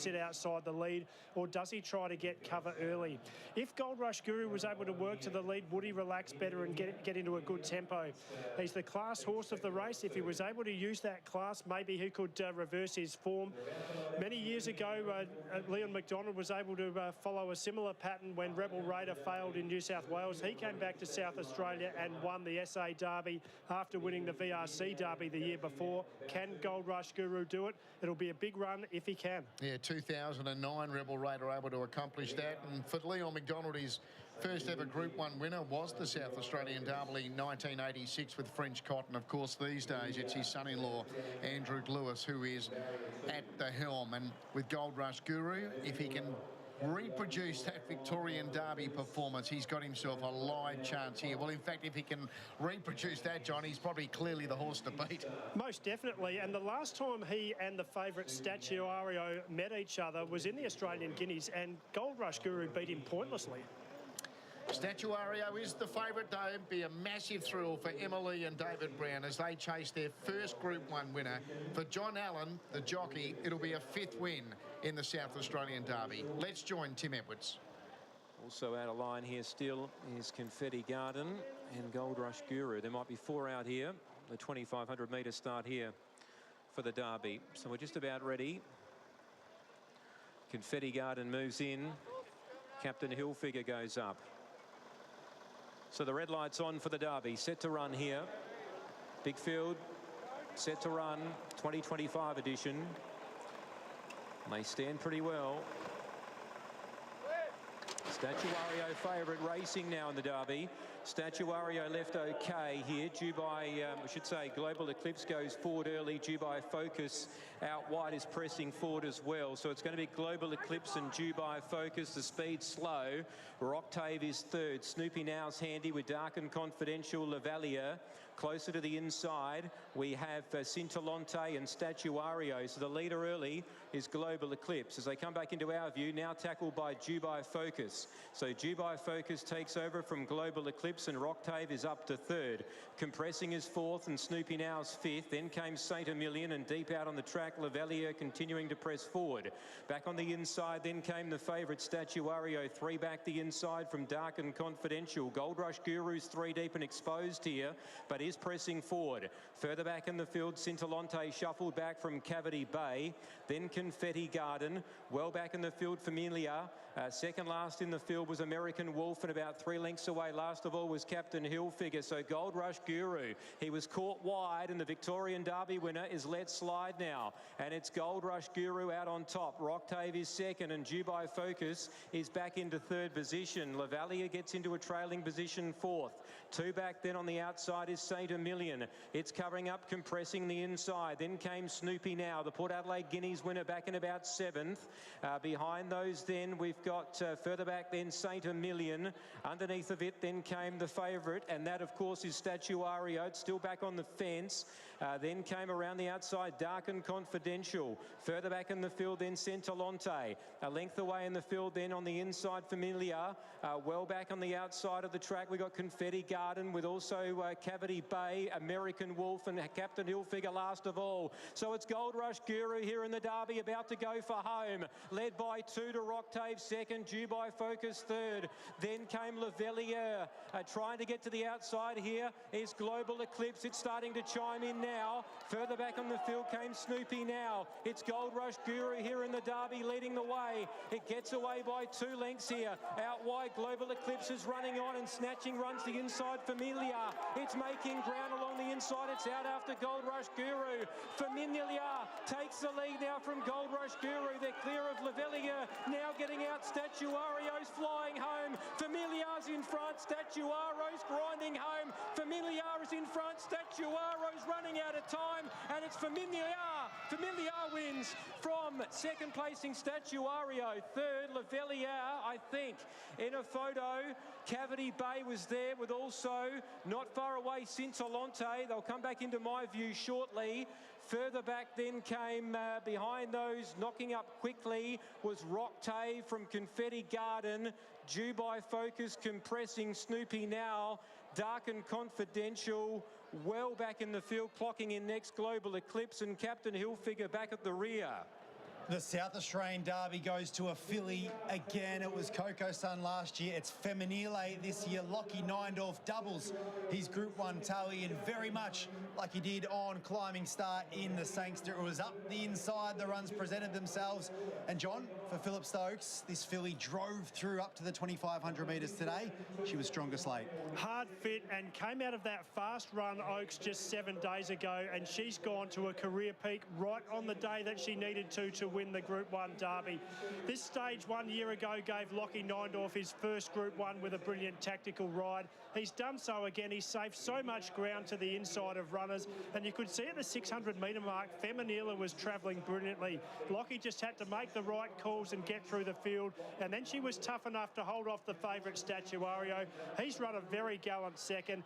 sit outside the lead, or does he try to get cover early? If Gold Rush Guru was able to work to the lead, would he relax better and get into a good tempo? He's the class horse of the race. If he was able to use that class, maybe he could reverse his form. Many years ago, Leon McDonald was able to follow a similar pattern when Rebel Raider failed in New South Wales. He came back to South Australia and won the SA Derby after winning the VRC Derby the year before. Can Gold Rush Guru do it? It'll be a big run if he can. Yeah, 2009 Rebel Raider able to accomplish that. And for Leon McDonald, his first ever Group 1 winner was the South Australian Derby 1986 with French Cotton. Of course, these days it's his son-in-law, Andrew Lewis, who is at the helm. And with Gold Rush Guru, if he can reproduce that Victorian Derby performance, he's got himself a live chance here. Well, in fact, if he can reproduce that, John, he's probably clearly the horse to beat. Most definitely. And the last time he and the favourite Statuario met each other was in the Australian Guineas, and Gold Rush Guru beat him pointlessly. Statuario is the favourite, though. It'd be a massive thrill for Emily and David Brown as they chase their first Group 1 winner. For John Allen, the jockey, it'll be a 5th win in the South Australian Derby. Let's join Tim Edwards. Also out of line here still is Confetti Garden and Gold Rush Guru. There might be 4 out here. The 2,500 metre start here for the Derby. So we're just about ready. Confetti Garden moves in. Captain Hilfiger goes up. So the red light's on for the Derby, set to run here. Big field, set to run, 2025 edition. They stand pretty well. Statuario favourite racing now in the Derby. Statuario left okay here. Dubai, I should say, Global Eclipse goes forward early. Dubai Focus out wide is pressing forward as well. So it's going to be Global Eclipse and Dubai Focus. The speed slow. Roctave is 3rd. Snoopy Now's handy with Dark and Confidential. Lavalier closer to the inside. We have Scintillante and Statuario. So the leader early is Global Eclipse. As they come back into our view, now tackled by Dubai Focus. So Dubai Focus takes over from Global Eclipse, and Roctave is up to 3rd. Compressing is 4th and Snoopy Now's 5th. Then came Saint Emilion, and deep out on the track, Lavalier continuing to press forward. Back on the inside, then came the favourite Statuario. 3 back the inside from Dark and Confidential. Gold Rush Guru's 3 deep and exposed here, but is pressing forward. Further back in the field, Scintillante shuffled back from Cavity Bay. Then Confetti Garden. Well back in the field, Familia. Second last in the field was American Wolf, and about 3 lengths away last of all was Captain Hilfiger. So Gold Rush Guru, he was caught wide, and the Victorian Derby winner is let slide now. And it's Gold Rush Guru out on top. Roctave is 2nd, and Dubai Focus is back into 3rd position. Lavalier gets into a trailing position 4th. 2 back then on the outside is Saint Emilion. It's covering up, compressing the inside. Then came Snoopy Now, the Port Adelaide Guineas winner, back in about 7th. Behind those then we've got further back then Saint Emilion. Underneath of it then came the favourite, and that of course is Statuario. It's still back on the fence. Then came around the outside Dark and Confidential. Further back in the field then Scintillante. A length away in the field then on the inside Familia. Well back on the outside of the track we got Confetti Garden with also Cavity Bay, American Wolf and Captain Hilfiger last of all. So it's Gold Rush Guru here in the Derby, about to go for home. Led by 2 to Roctave 2nd, Dubai Focus 3rd. Then came Lavalier. Trying to get to the outside here is Global Eclipse. It's starting to chime in now. Further back on the field came Snoopy Now. It's Gold Rush Guru here in the Derby leading the way. It gets away by 2 lengths here. Out wide, Global Eclipse is running on and snatching runs the inside Familia. It's making ground along the inside. It's out after Gold Rush Guru. Familia takes the lead now from Gold Rush Guru. They're clear of Lavalier. Now getting out. Statuario's flying home. Familiar's in front. Statuario's grinding home. Familiar is in front. Statuario's running out of time. And it's Familiar. Familiar wins from 2nd placing Statuario. 3rd, Lavalier, I think. In a photo, Cavity Bay was there with also not far away Scintillante. They'll come back into my view shortly. Further back then came behind those, knocking up quickly, was Roctave from Confetti Garden. Dubai Focus compressing Snoopy Now. Dark and Confidential well back in the field, clocking in next Global Eclipse, and Captain Hilfiger back at the rear. The South Australian Derby goes to a filly again. It was Coco Sun last year. It's Femminile this year. Lachlan Neindorf doubles his Group 1 tally in very much like he did on Climbing Start in the Sangster. It was up the inside. The runs presented themselves. And John, for Phillip Stokes, this filly drove through up to the 2,500 metres today. She was strongest late. Hard fit and came out of that fast run Oaks just 7 days ago, and she's gone to a career peak right on the day that she needed to win the Group 1 Derby. This stage 1 year ago gave Lachlan Neindorf his first Group 1 with a brilliant tactical ride. He's done so again. He's saved so much ground to the inside of runners, and you could see at the 600 metre mark, Femminile was travelling brilliantly. Lockie just had to make the right calls and get through the field, and then she was tough enough to hold off the favourite Statuario. He's run a very gallant second.